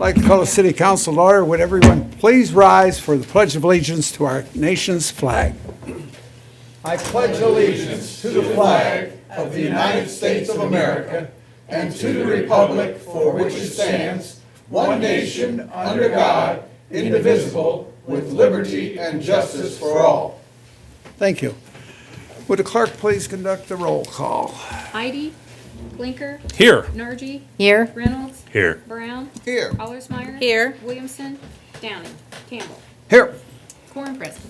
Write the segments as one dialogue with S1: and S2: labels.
S1: like to call the city council to order. Would everyone please rise for the Pledge of Allegiance to our nation's flag? I pledge allegiance to the flag of the United States of America and to the republic for which it stands, one nation, under God, indivisible, with liberty and justice for all. Thank you. Would the clerk please conduct the roll call?
S2: Heidi, Blinker,
S3: Here.
S2: Nargi,
S4: Here.
S2: Reynolds,
S3: Here.
S2: Brown,
S1: Here.
S2: Allersmeyer.
S4: Here.
S2: Williamson, Downing, Campbell.
S1: Here.
S2: Quorum present.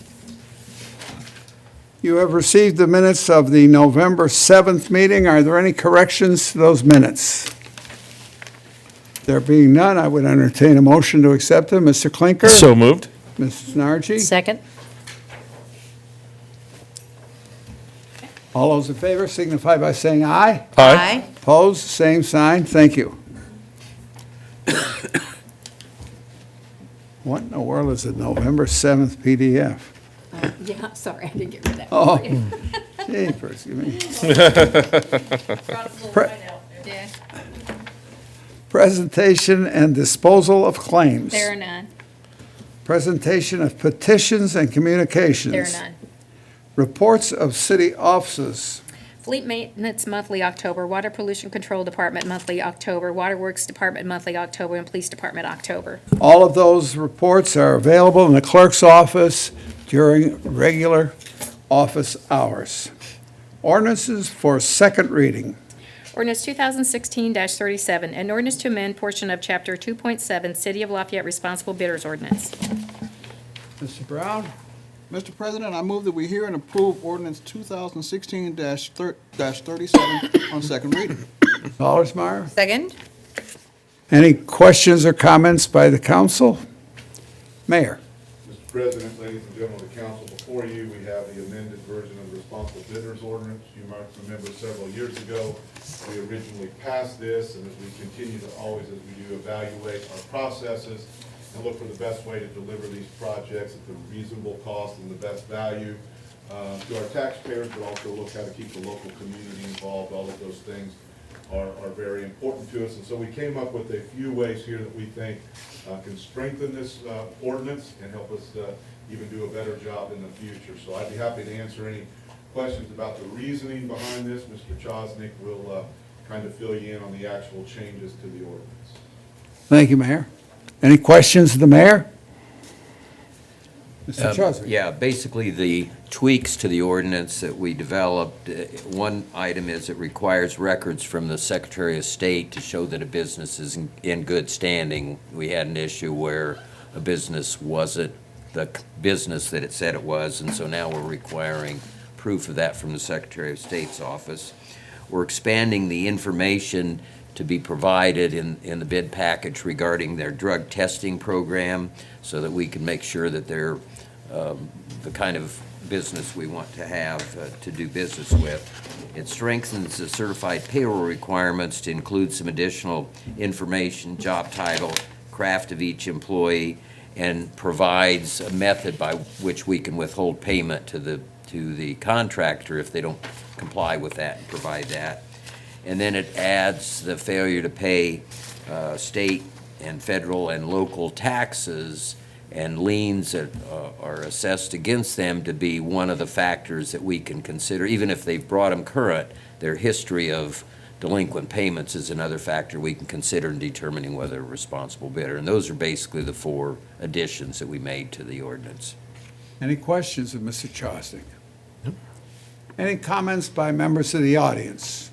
S1: You have received the minutes of the November 7th meeting. Are there any corrections to those minutes? There being none, I would entertain a motion to accept them. Mr. Klinker?
S3: So moved.
S1: Mrs. Nargi?
S4: Second.
S1: All those in favor signify by saying aye.
S3: Aye.
S1: Opposed, same sign. Thank you. What in the world is a November 7th PDF?
S2: Yeah, sorry, I didn't get rid of that.
S1: Oh, jeepers, give me.
S2: Yeah,
S1: Presentation and disposal of claims.
S2: there are none.
S1: Presentation of petitions and communications.
S2: There are none.
S1: Reports of city offices.
S2: Fleet Maintenance Monthly October, Water Pollution Control Department Monthly October, Waterworks Department Monthly October, and Police Department October.
S1: All of those reports are available in the clerk's office during regular office hours. Ordinances for second reading.
S2: Ordinance 2016-37, an ordinance to amend portion of Chapter 2.7, City of Lafayette Responsible Bidders Ordinance.
S1: Mr. Brown?
S5: Mr. President, I move that we hear and approve ordinance 2016-37 on second reading.
S1: Allersmeyer?
S4: Second.
S1: Any questions or comments by the council? Mayor?
S6: Mr. President, ladies and gentlemen of the council, before you, we have the amended version of the responsible bidders ordinance. You might remember several years ago, we originally passed this, and as we continue to always, as we do, evaluate our processes and look for the best way to deliver these projects at the reasonable cost and the best value to our taxpayers, but also look how to keep the local community involved. All of those things are very important to us. And so we came up with a few ways here that we think can strengthen this ordinance and help us even do a better job in the future. So I'd be happy to answer any questions about the reasoning behind this. Mr. Chosnick will kind of fill you in on the actual changes to the ordinance.
S1: Thank you, Mayor. Any questions of the mayor? Mr. Chosnick?
S7: Yeah, basically the tweaks to the ordinance that we developed, one item is it requires records from the Secretary of State to show that a business is in good standing. We had an issue where a business wasn't the business that it said it was, and so now we're requiring proof of that from the Secretary of State's office. We're expanding the information to be provided in the bid package regarding their drug testing program so that we can make sure that they're the kind of business we want to have to do business with. It strengthens the certified payroll requirements to include some additional information, job title, craft of each employee, and provides a method by which we can withhold payment to the contractor if they don't comply with that and provide that. And then it adds the failure to pay state and federal and local taxes and liens that are assessed against them to be one of the factors that we can consider. Even if they've brought them current, their history of delinquent payments is another factor we can consider in determining whether they're a responsible bidder. And those are basically the four additions that we made to the ordinance.
S1: Any questions of Mr. Chosnick? Any comments by members of the audience?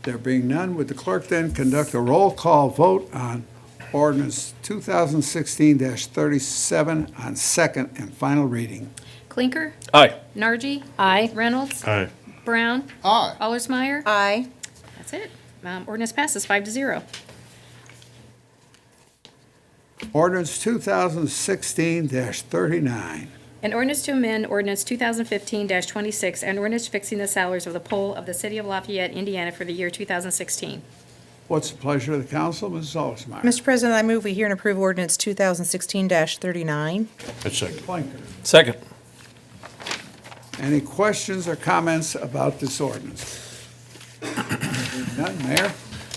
S1: There being none, would the clerk then conduct a roll call vote on ordinance 2016-37 on second and final reading?
S2: Clinker,
S3: Aye.
S2: Nargi,
S4: Aye.
S2: Reynolds,
S3: Aye.
S2: Brown,
S5: Aye.
S2: Allersmeyer.
S4: Aye.
S2: That's it. Ordinance passes 5-0.
S1: Ordinance 2016-39.
S2: An ordinance to amend ordinance 2015-26, an ordinance fixing the salaries of the poll of the City of Lafayette, Indiana for the year 2016.
S1: What's the pleasure of the council? Mrs. Allersmeyer?
S4: Mr. President, I move we hear and approve ordinance 2016-39.
S3: Second.
S1: Blinker.
S3: Second.
S1: Any questions or comments about this ordinance? None, Mayor?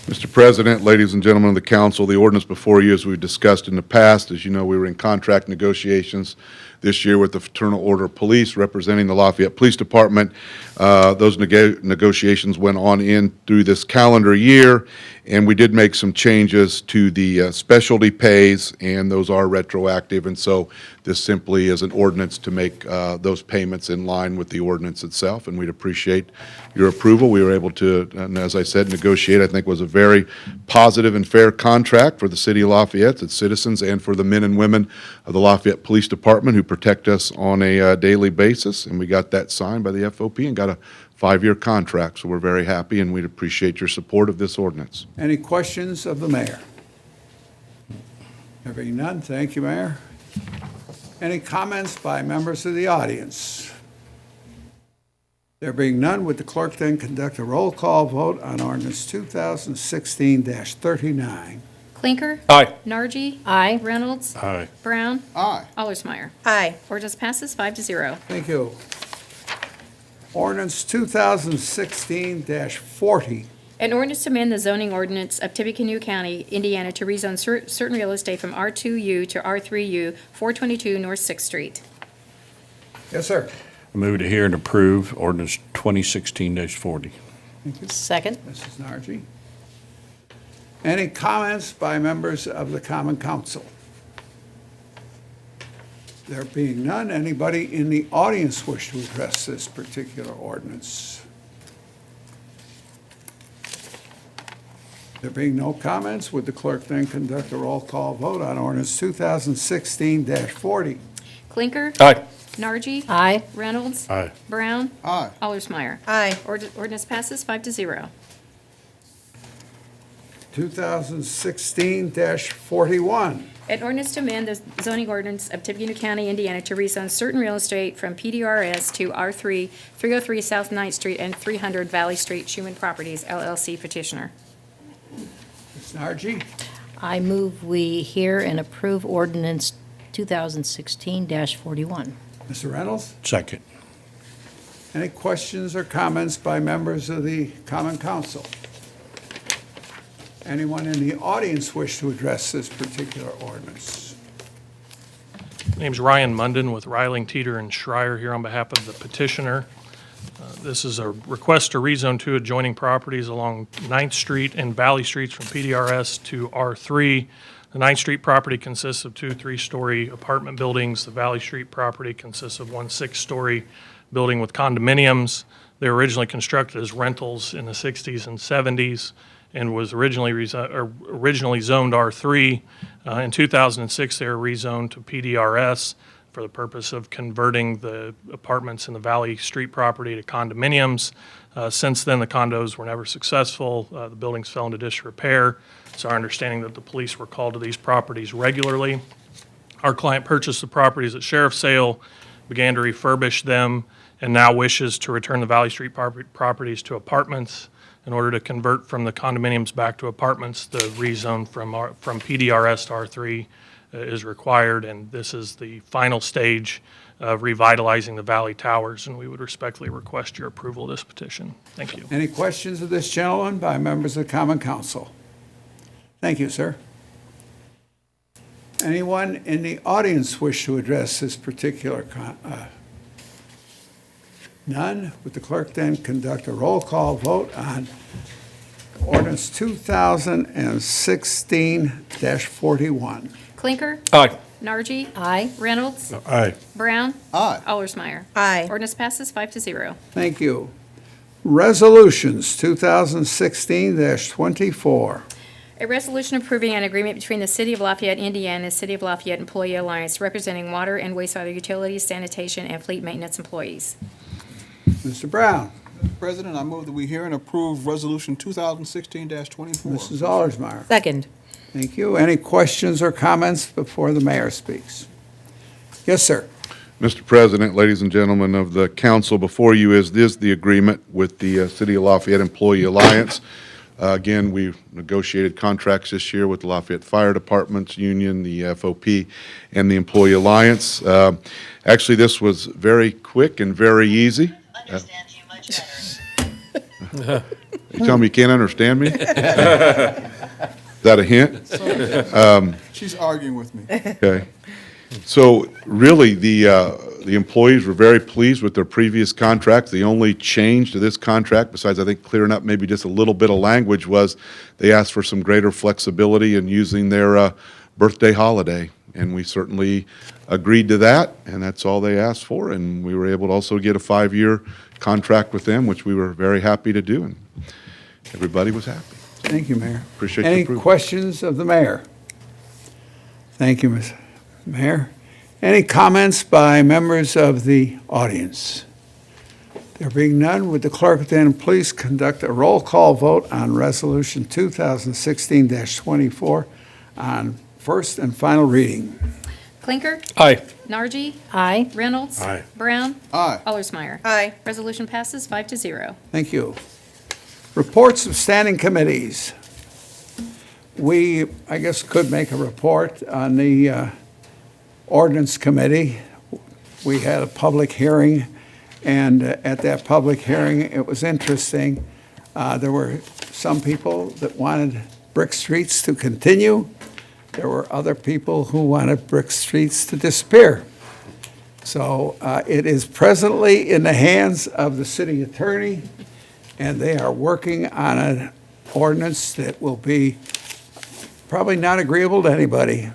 S6: Mr. President, ladies and gentlemen of the council, the ordinance before you, as we've discussed in the past, as you know, we were in contract negotiations this year with the Fraternal Order of Police representing the Lafayette Police Department. Those negotiations went on in through this calendar year, and we did make some changes to the specialty pays, and those are retroactive, and so this simply is an ordinance to make those payments in line with the ordinance itself, and we'd appreciate your approval. We were able to, and as I said, negotiate. I think was a very positive and fair contract for the city of Lafayette, its citizens, and for the men and women of the Lafayette Police Department who protect us on a daily basis, and we got that signed by the FOP and got a 5-year contract, so we're very happy, and we'd appreciate your support of this ordinance.
S1: Any questions of the mayor? There being none, thank you, Mayor. Any comments by members of the audience? There being none, would the clerk then conduct a roll call vote on ordinance 2016-39?
S2: Clinker?
S3: Aye.
S2: Nargi?
S4: Aye.
S2: Reynolds?
S3: Aye.
S2: Brown?
S5: Aye.
S2: Allersmeyer?
S4: Aye.
S2: Ordinance passes 5-0.
S1: Thank you. Ordinance 2016-40.
S2: An ordinance to amend the zoning ordinance of Tippecanoe County, Indiana to rezone certain real estate from R2U to R3U, 422 North 6th Street.
S1: Yes, sir.
S3: I move to hear and approve ordinance 2016-40.
S4: Second.
S1: Mrs. Nargi. Any comments by members of the common council? There being none, anybody in the audience wish to address this particular ordinance? There being no comments, would the clerk then conduct a roll call vote on ordinance 2016-40?
S2: Clinker?
S3: Aye.
S2: Nargi?
S4: Aye.
S2: Reynolds?
S3: Aye.
S2: Brown?
S5: Aye.
S2: Allersmeyer?
S4: Aye.
S2: Ordinance passes 5-0.
S1: 2016-41.
S2: An ordinance to amend the zoning ordinance of Tippecanoe County, Indiana to rezone certain real estate from PDRS to R3, 303 South 9th Street and 300 Valley Street, Schuman Properties, LLC petitioner.
S1: Ms. Nargi.
S8: I move we hear and approve ordinance 2016-41.
S1: Mr. Reynolds.
S3: Second.
S1: Any questions or comments by members of the common council? Anyone in the audience wish to address this particular ordinance?
S9: Name's Ryan Munden with Riling, Teeter, and Schreier here on behalf of the petitioner. This is a request to rezone two adjoining properties along 9th Street and Valley Streets from PDRS to R3. The 9th Street property consists of two 3-story apartment buildings. The Valley Street property consists of one 6-story building with condominiums. They were originally constructed as rentals in the 60s and 70s and was originally zoned R3. In 2006, they were rezoned to PDRS for the purpose of converting the apartments in the Valley Street property to condominiums. Since then, the condos were never successful. The buildings fell into disrepair. It's our understanding that the police were called to these properties regularly. Our client purchased the properties at sheriff's sale, began to refurbish them, and now wishes to return the Valley Street properties to apartments. In order to convert from the condominiums back to apartments, the rezone from PDRS to R3 is required, and this is the final stage of revitalizing the Valley Towers, and we would respectfully request your approval of this petition. Thank you.
S1: Any questions of this gentleman by members of the common council? Thank you, sir. Anyone in the audience wish to address this particular None. Would the clerk then conduct a roll call vote on ordinance 2016-41?
S2: Clinker?
S3: Aye.
S2: Nargi?
S8: Aye.
S2: Reynolds?
S3: Aye.
S2: Brown?
S5: Aye.
S2: Allersmeyer?
S4: Aye.
S2: Ordinance passes 5-0.
S1: Thank you. Resolutions 2016-24.
S2: A resolution approving an agreement between the City of Lafayette, Indiana, and the City of Lafayette Employee Alliance representing water and wastewater utilities, sanitation, and fleet maintenance employees.
S1: Mr. Brown.
S5: Mr. President, I move that we hear and approve resolution 2016-24.
S1: Mrs. Allersmeyer.
S4: Second.
S1: Thank you. Any questions or comments before the mayor speaks? Yes, sir.
S6: Mr. President, ladies and gentlemen of the council, before you is the agreement with the City of Lafayette Employee Alliance. Again, we negotiated contracts this year with the Lafayette Fire Department's union, the FOP, and the Employee Alliance. Actually, this was very quick and very easy.
S10: Understand you much better.
S6: You tell me you can't understand me? Is that a hint?
S5: She's arguing with me.
S6: Okay. So really, the employees were very pleased with their previous contract. The only change to this contract, besides I think clearing up maybe just a little bit of language, was they asked for some greater flexibility in using their birthday holiday. And we certainly agreed to that, and that's all they asked for. And we were able to also get a 5-year contract with them, which we were very happy to do, and everybody was happy.
S1: Thank you, Mayor.
S6: Appreciate the
S1: Any
S6: approval.
S1: questions of the mayor? Thank you, Ms. Mayor. Any comments by members of the audience? There being none, would the clerk then please conduct a roll call vote on Resolution 2016-24 on first and final reading?
S2: Clinker?
S3: Aye.
S2: Nargi?
S8: Aye.
S2: Reynolds?
S3: Aye.
S2: Brown?
S5: Aye.
S2: Allersmeyer?
S4: Aye.
S2: Resolution passes 5-0.
S1: Thank you. Reports of standing committees. We, I guess, could make a report on the ordinance committee. We had a public hearing, and at that public hearing, it was interesting. There were some people that wanted brick streets to continue. There were other people who wanted brick streets to disappear. So it is presently in the hands of the city attorney, and they are working on an ordinance that will be probably not agreeable to anybody.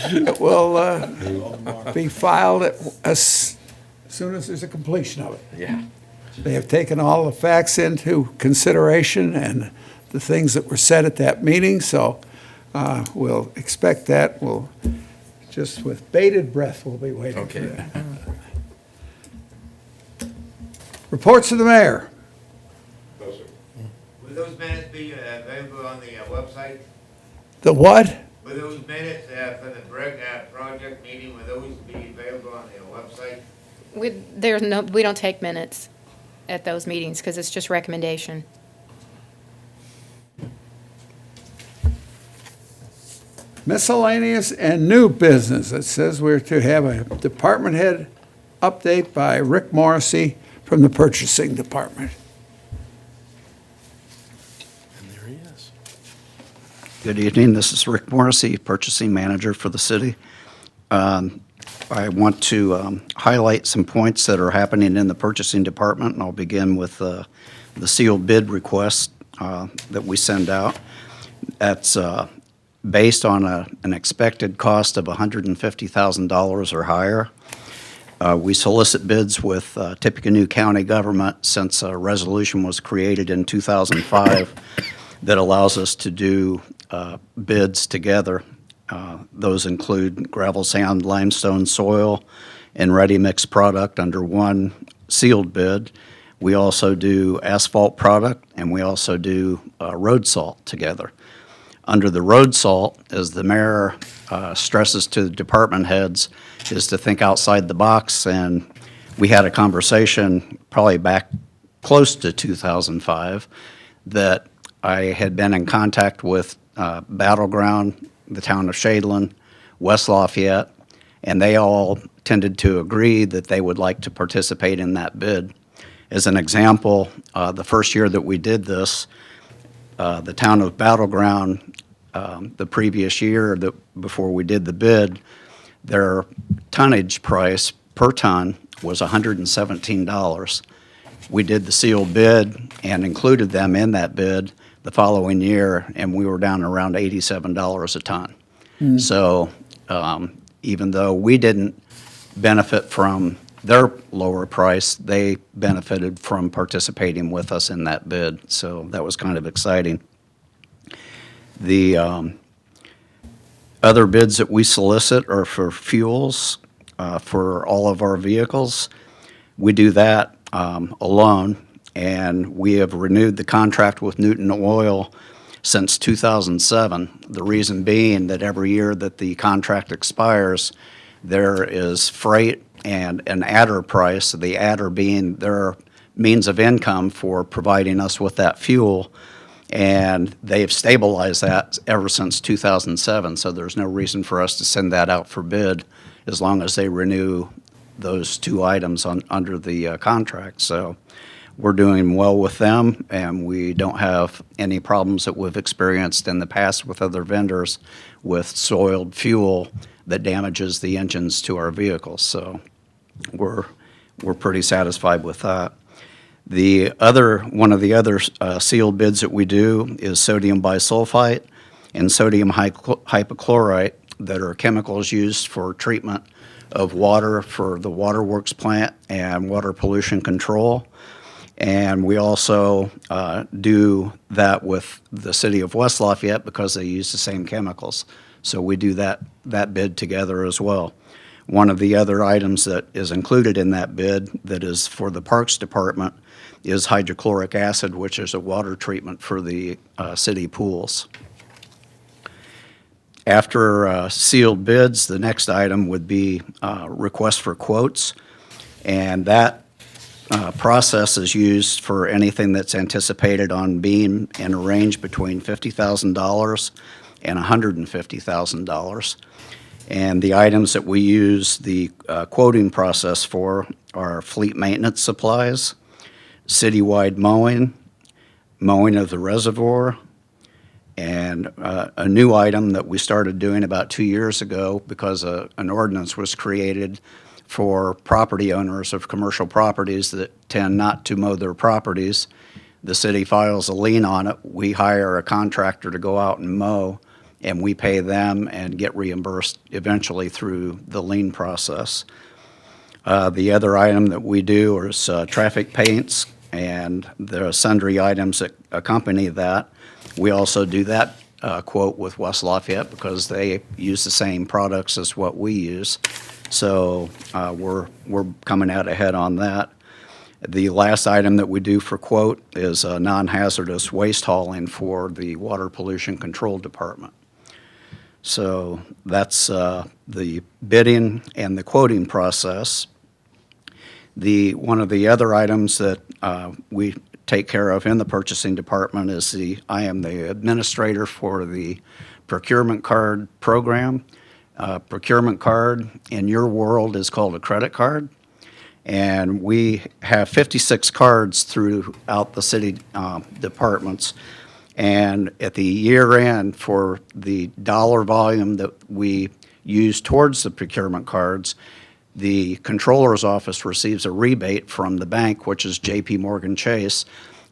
S1: It will be filed as soon as there's a completion of it.
S7: Yeah.
S1: They have taken all the facts into consideration and the things that were said at that meeting, so we'll expect that. We'll, just with bated breath, we'll be waiting for
S7: Okay.
S1: that. Reports of the mayor.
S6: No, sir.
S10: Will those minutes be available on the website?
S1: The what?
S10: Will those minutes for the brick project meeting, will those be available on the website?
S2: We don't take minutes at those meetings because it's just recommendation.
S1: Miscellaneous and new business. It says we're to have a department head update by Rick Morrissey from the purchasing department.
S11: Good evening. This is Rick Morrissey, Purchasing Manager for the city. I want to highlight some points that are happening in the purchasing department, and I'll begin with the sealed bid request that we send out. That's based on an expected cost of $150,000 or higher. We solicit bids with Tippecanoe County government since a resolution was created in 2005 that allows us to do bids together. Those include gravel, sand, limestone, soil, and ready-mix product under one sealed bid. We also do asphalt product, and we also do road salt together. Under the road salt, as the mayor stresses to the department heads, is to think outside the box, and we had a conversation probably back close to 2005 that I had been in contact with Battleground, the town of Shadeland, West Lafayette, and they all tended to agree that they would like to participate in that bid. As an example, the first year that we did this, the town of Battleground, the previous year before we did the bid, their tonnage price per ton was $117. We did the sealed bid and included them in that bid the following year, and we were down around $87 a ton. So even though we didn't benefit from their lower price, they benefited from participating with us in that bid. So that was kind of exciting. The other bids that we solicit are for fuels for all of our vehicles. We do that alone, and we have renewed the contract with Newton Oil since 2007. The reason being that every year that the contract expires, there is freight and an adder price, the adder being their means of income for providing us with that fuel. And they've stabilized that ever since 2007, so there's no reason for us to send that out for bid as long as they renew those two items under the contract. So we're doing well with them, and we don't have any problems that we've experienced in the past with other vendors with soiled fuel that damages the engines to our vehicles. So we're pretty satisfied with that. One of the other sealed bids that we do is sodium bisulfite and sodium hypochlorite that are chemicals used for treatment of water for the waterworks plant and water pollution control. And we also do that with the city of West Lafayette because they use the same chemicals. So we do that bid together as well. One of the other items that is included in that bid that is for the Parks Department is hydrochloric acid, which is a water treatment for the city pools. After sealed bids, the next item would be request for quotes, and that process is used for anything that's anticipated on being in a range between $50,000 and $150,000. And the items that we use the quoting process for are fleet maintenance supplies, citywide mowing of the reservoir, and a new item that we started doing about 2 years ago because an ordinance was created for property owners of commercial properties that tend not to mow their properties. The city files a lien on it. We hire a contractor to go out and mow, and we pay them and get reimbursed eventually through the lien process. The other item that we do is traffic paints, and there are sundry items that accompany that. We also do that quote with West Lafayette because they use the same products as what we use. So we're coming out ahead on that. The last item that we do for quote is non-hazardous waste hauling for the Water Pollution Control Department. So that's the bidding and the quoting process. One of the other items that we take care of in the purchasing department is I am the administrator for the procurement card program. Procurement card in your world is called a credit card. And we have 56 cards throughout the city departments. And at the year end, for the dollar volume that we use towards the procurement cards, the controller's office receives a rebate from the bank, which is J.P. Morgan Chase,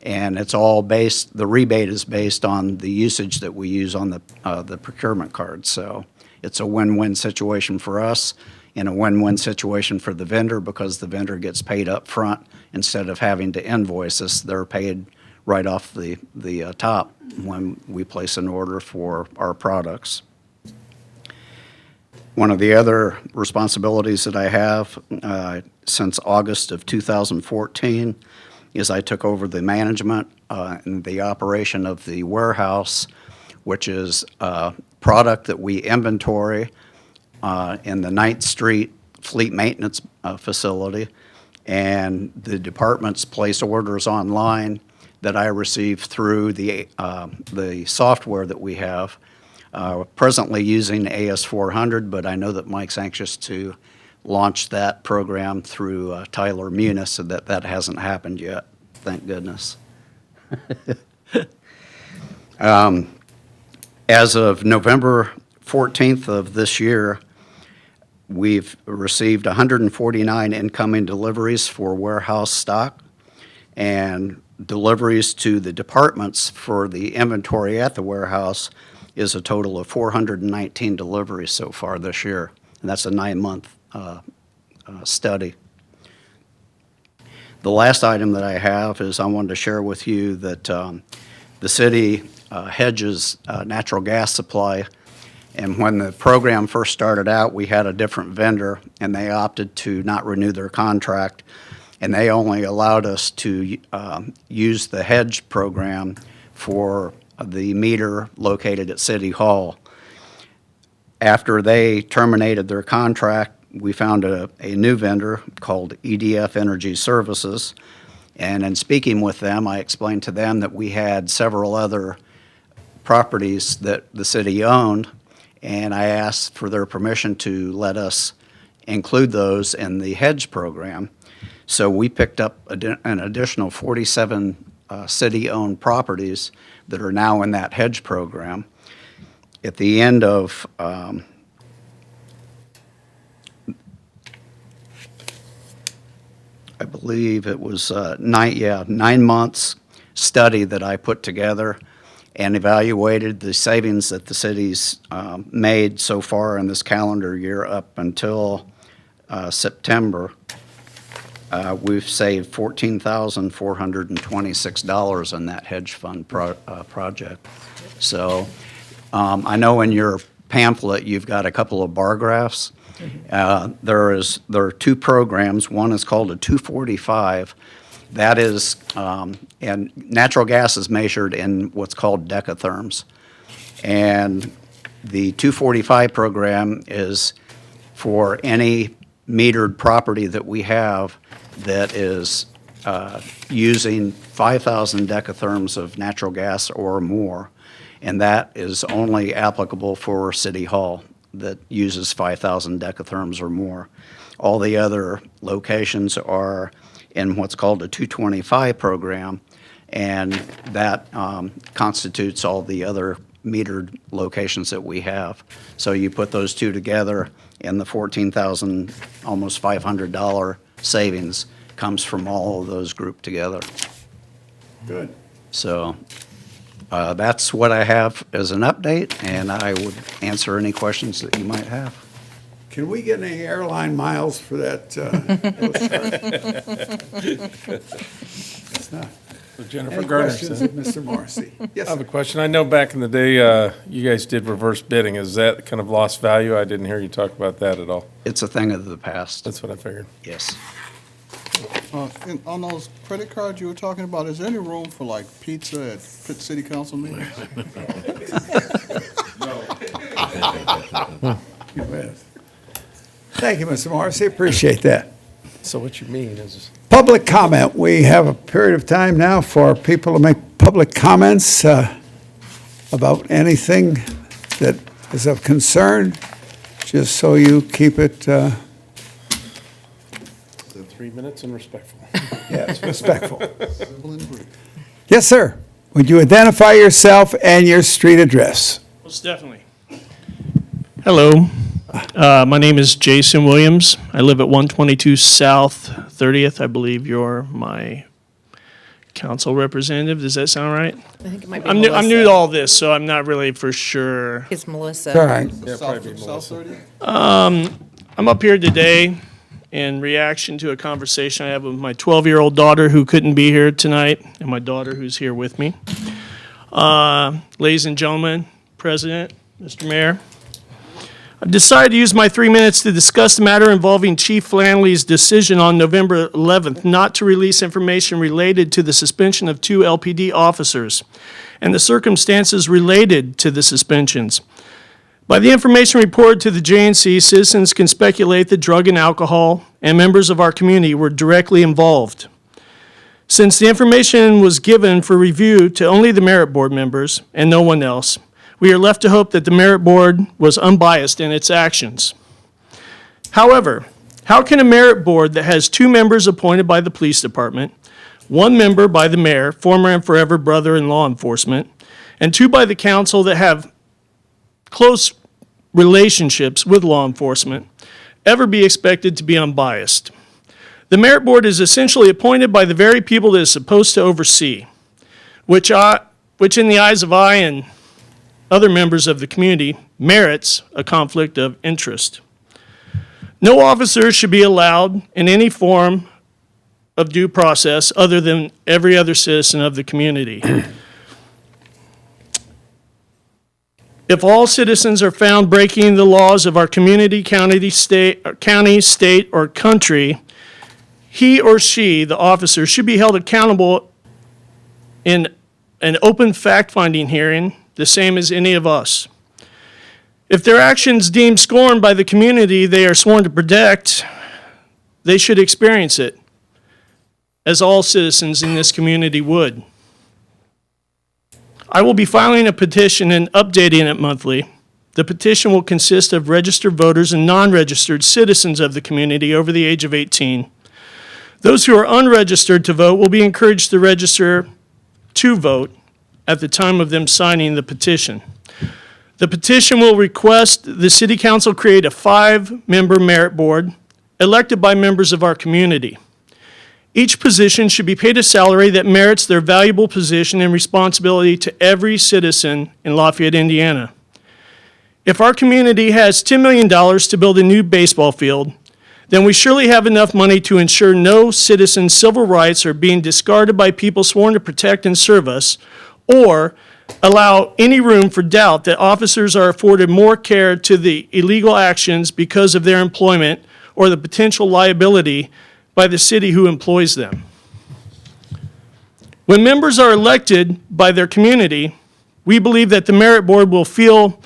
S11: and the rebate is based on the usage that we use on the procurement card. So it's a win-win situation for us and a win-win situation for the vendor because the vendor gets paid up front instead of having to invoice us. They're paid right off the top when we place an order for our products. One of the other responsibilities that I have since August of 2014 is I took over the management and the operation of the warehouse, which is a product that we inventory in the 9th Street Fleet Maintenance Facility. And the departments place orders online that I receive through the software that we have. Presently using AS400, but I know that Mike's anxious to launch that program through Tyler Munis, so that hasn't happened yet, thank goodness. As of November 14th of this year, we've received 149 incoming deliveries for warehouse stock, and deliveries to the departments for the inventory at the warehouse is a total of 419 deliveries so far this year, and that's a 9-month study. The last item that I have is I wanted to share with you that the city hedges natural gas supply, and when the program first started out, we had a different vendor, and they opted to not renew their contract, and they only allowed us to use the hedge program for the meter located at City Hall. After they terminated their contract, we found a new vendor called EDF Energy Services, and in speaking with them, I explained to them that we had several other properties that the city owned, and I asked for their permission to let us include those in the hedge program. So we picked up an additional 47 city-owned properties that are now in that hedge program. At the end of I believe it was 9 months study that I put together and evaluated the savings that the city's made so far in this calendar year up until September. We've saved $14,426 in that hedge fund project. So I know in your pamphlet, you've got a couple of bar graphs. There are two programs. One is called a 245. That is, and natural gas is measured in what's called decatherms. And the 245 program is for any metered property that we have that is using 5,000 decatherms of natural gas or more. And that is only applicable for City Hall that uses 5,000 decatherms or more. All the other locations are in what's called a 225 program, and that constitutes all the other metered locations that we have. So you put those two together, and the $14,000, almost $500 savings comes from all of those grouped together.
S1: Good.
S11: So that's what I have as an update, and I would answer any questions that you might have.
S1: Can we get any airline miles for that? It's not.
S12: Jennifer
S1: Any
S12: Garner
S1: questions
S12: said.
S1: of Mr. Morrissey? Yes,
S12: I have a
S1: sir.
S12: question. I know back in the day, you guys did reverse bidding. Is that kind of lost value? I didn't hear you talk about that at all.
S11: It's a thing of the past.
S12: That's what I figured.
S11: Yes.
S5: And on those credit cards you were talking about, is there any room for like pizza at Pitt City Council meetings?
S1: You bet. Thank you, Mr. Morrissey. Appreciate that.
S12: So what you mean is,
S1: Public comment. We have a period of time now for people to make public comments about anything that is of concern, just so you keep it,
S12: 3 minutes and respectful.
S1: yes, respectful.
S5: Simple and brief.
S1: Yes, sir. Would you identify yourself and your street address?
S9: Most definitely. Hello, my name is Jason Williams. I live at 122 South 30th. I believe you're my council representative. Does that sound right?
S4: I think it might be
S9: I'm new to
S4: Melissa.
S9: all this, so I'm not really for sure.
S4: It's Melissa.
S1: All right.
S12: Yeah, probably
S5: South
S12: Melissa.
S5: 30th?
S9: I'm up here today in reaction to a conversation I had with my 12-year-old daughter who couldn't be here tonight, and my daughter who's here with me. Ladies and gentlemen, President, Mr. Mayor, I've decided to use my 3 minutes to discuss the matter involving Chief Flanley's decision on November 11th not to release information related to the suspension of 2 LPD officers and the circumstances related to the suspensions. By the information reported to the JNC, citizens can speculate that drug and alcohol and members of our community were directly involved. Since the information was given for review to only the Merit Board members and no one else, we are left to hope that the Merit Board was unbiased in its actions. However, how can a Merit Board that has 2 members appointed by the police department, 1 member by the mayor, former and forever brother in law enforcement, and 2 by the council that have close relationships with law enforcement, ever be expected to be unbiased? The Merit Board is essentially appointed by the very people that is supposed to oversee, which in the eyes of I and other members of the community merits a conflict of interest. No officer should be allowed in any form of due process other than every other citizen of the community. If all citizens are found breaking the laws of our community, county, state, or country, he or she, the officer, should be held accountable in an open fact-finding hearing, the same as any of us. If their actions deemed scorned by the community they are sworn to protect, they should experience it, as all citizens in this community would. I will be filing a petition and updating it monthly. The petition will consist of registered voters and non-registered citizens of the community over the age of 18. Those who are unregistered to vote will be encouraged to register to vote at the time of them signing the petition. The petition will request the City Council create a 5-member merit board elected by members of our community. Each position should be paid a salary that merits their valuable position and responsibility to every citizen in Lafayette, Indiana. If our community has $10 million to build a new baseball field, then we surely have enough money to ensure no citizen's civil rights are being discarded by people sworn to protect and serve us, or allow any room for doubt that officers are afforded more care to the illegal actions because of their employment or the potential liability by the city who employs them. When members are elected by their community, we believe that the merit board will feel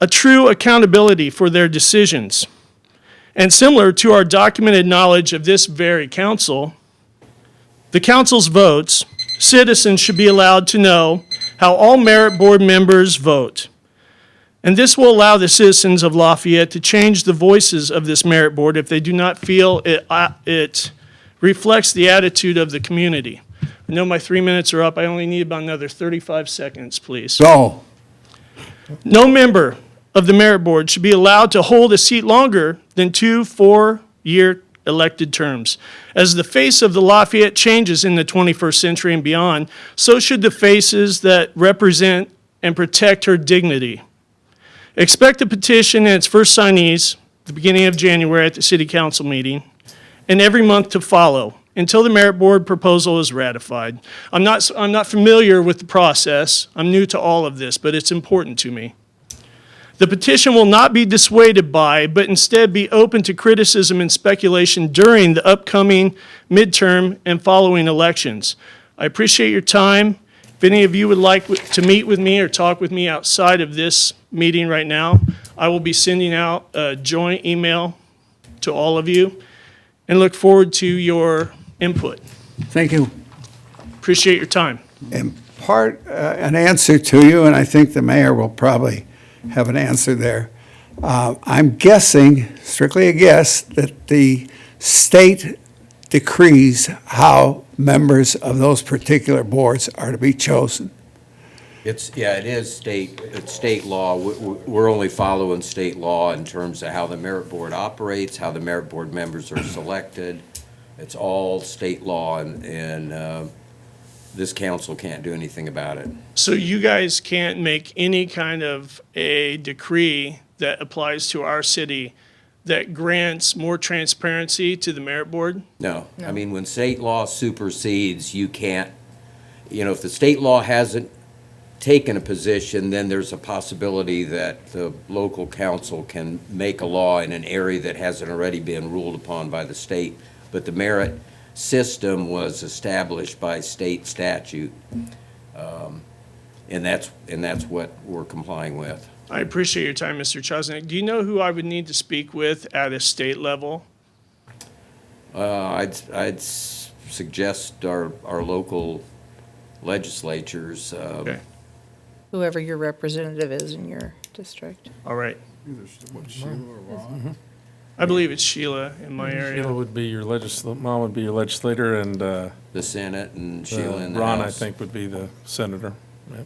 S9: a true accountability for their decisions. And similar to our documented knowledge of this very council, the council's votes, citizens should be allowed to know how all merit board members vote. And this will allow the citizens of Lafayette to change the voices of this merit board if they do not feel it reflects the attitude of the community. I know my 3 minutes are up. I only need about another 35 seconds, please.
S1: Go.
S9: No member of the merit board should be allowed to hold a seat longer than 2 4-year elected terms. As the face of the Lafayette changes in the 21st century and beyond, so should the faces that represent and protect her dignity. Expect the petition and its first signees at the beginning of January at the City Council meeting, and every month to follow until the merit board proposal is ratified. I'm not familiar with the process. I'm new to all of this, but it's important to me. The petition will not be dissuaded by, but instead be open to criticism and speculation during the upcoming midterm and following elections. I appreciate your time. If any of you would like to meet with me or talk with me outside of this meeting right now, I will be sending out a joint email to all of you and look forward to your input.
S1: Thank you.
S9: Appreciate your time.
S1: And an answer to you, and I think the mayor will probably have an answer there. I'm guessing, strictly a guess, that the state decrees how members of those particular boards are to be chosen.
S7: It is state law. We're only following state law in terms of how the merit board operates, how the merit board members are selected. It's all state law, and this council can't do anything about it.
S9: So you guys can't make any kind of a decree that applies to our city that grants more transparency to the merit board?
S7: No. I mean, when state law supersedes, you can't, if the state law hasn't taken a position, then there's a possibility that the local council can make a law in an area that hasn't already been ruled upon by the state. But the merit system was established by state statute, and that's what we're complying with.
S9: I appreciate your time, Mr. Chosnick. Do you know who I would need to speak with at a state level?
S7: I'd suggest our local legislatures.
S9: Okay.
S4: Whoever your representative is in your district.
S9: All right.
S5: Either Sheila or Ron.
S9: I believe it's Sheila in my area.
S12: Sheila would be your mom would be your legislator, and
S7: The Senate and Sheila in the
S12: Ron,
S7: House.
S12: I think, would be the senator. Yep.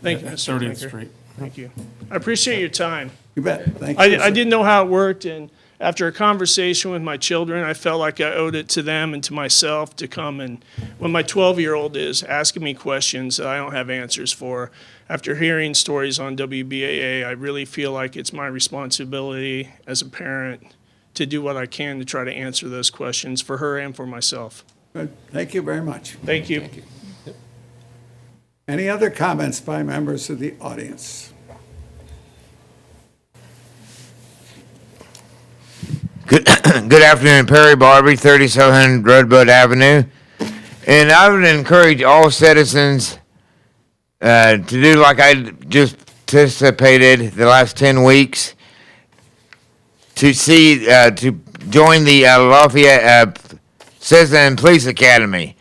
S9: Thank you,
S12: At
S9: Mr.
S12: 30th
S9: Maker.
S12: Street.
S9: Thank you. I appreciate your time.
S1: You bet. Thank you.
S9: I didn't know how it worked, and after a conversation with my children, I felt like I owed it to them and to myself to come and, when my 12-year-old is asking me questions that I don't have answers for, after hearing stories on WBAA, I really feel like it's my responsibility as a parent to do what I can to try to answer those questions for her and for myself.
S1: Good. Thank you very much.
S9: Thank you.
S7: Thank you.
S1: Any other comments by members of the audience?
S10: Good afternoon, Perry Barbie, 3700 Redbud Avenue. And I would encourage all citizens to do like I just anticipated the last 10 weeks, to join the Lafayette Citizen Police Academy.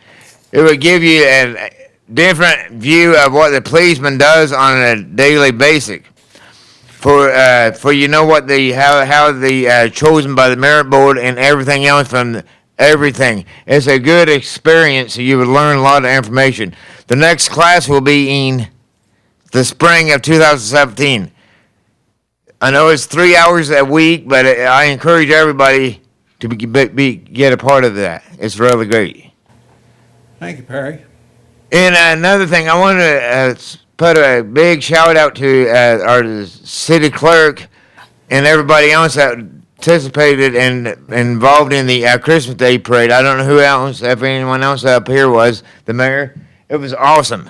S10: It would give you a different view of what the policeman does on a daily basis. For how the chosen by the merit board and everything else from everything. It's a good experience. You would learn a lot of information. The next class will be in the spring of 2017. I know it's 3 hours a week, but I encourage everybody to get a part of that. It's really great.
S1: Thank you, Perry.
S10: And another thing, I want to put a big shout out to our city clerk and everybody else that participated and involved in the Christmas Day parade. I don't know who else, if anyone else up here was, the mayor. It was awesome.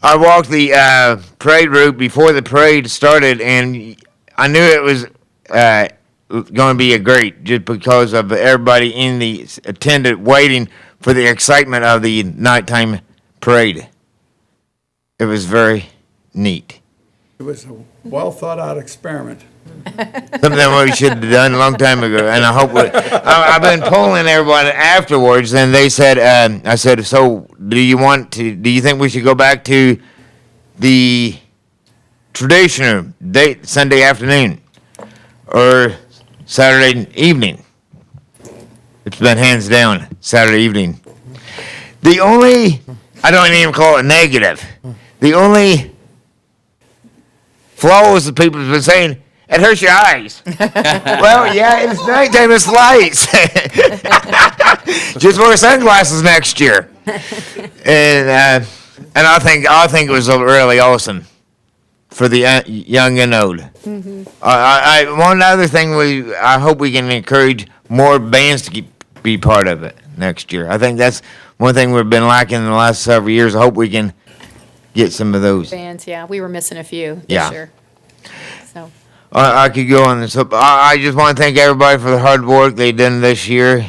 S10: I walked the parade route before the parade started, and I knew it was going to be a great, just because of everybody in the attendant waiting for the excitement of the nighttime parade. It was very neat.
S1: It was a well-thought-out experiment.
S10: Something that we should have done a long time ago, and I hope I've been polling everyone afterwards, and they said, I said, so do you think we should go back to the traditional date, Sunday afternoon or Saturday evening? It's been hands down Saturday evening. The only, I don't even call it negative, the only flaw is the people have been saying, it hurts your eyes. Well, yeah, it's nighttime, it's lights. Just wear sunglasses next year. And I think it was really awesome for the young and old. One other thing, I hope we can encourage more bands to be part of it next year. I think that's one thing we've been lacking in the last several years. I hope we can get some of those.
S2: Bands, yeah, we were missing a few
S10: Yeah.
S2: this year. So,
S10: I could go on this. I just want to thank everybody for the hard work they done this year.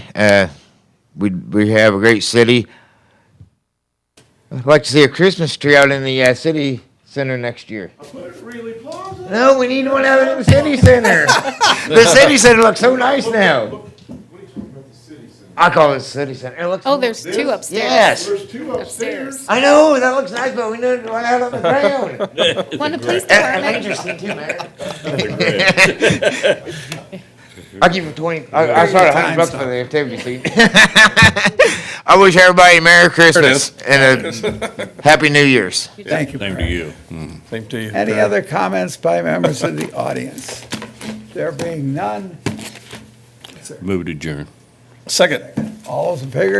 S10: We have a great city. I'd like to see a Christmas tree out in the city center next year. No, we need one out in the city center. The city center looks so nice now. I call it the city center. It looks.
S2: oh, there's two upstairs.
S10: Yes.
S6: There's two upstairs.
S10: I know that looks nice, but we need one out on the ground.
S2: One, the police
S10: And
S2: department.
S10: interesting too, man. I'll give you 20. I started $100 for the activity seat. I wish everybody a Merry Christmas and a Happy New Year's.
S1: Thank you,
S3: Same to
S1: Perry.
S3: you.
S12: Same to you.
S1: Any other comments by members of the audience? There being none,
S3: Move to adjourn.
S12: Second.
S1: all those in favor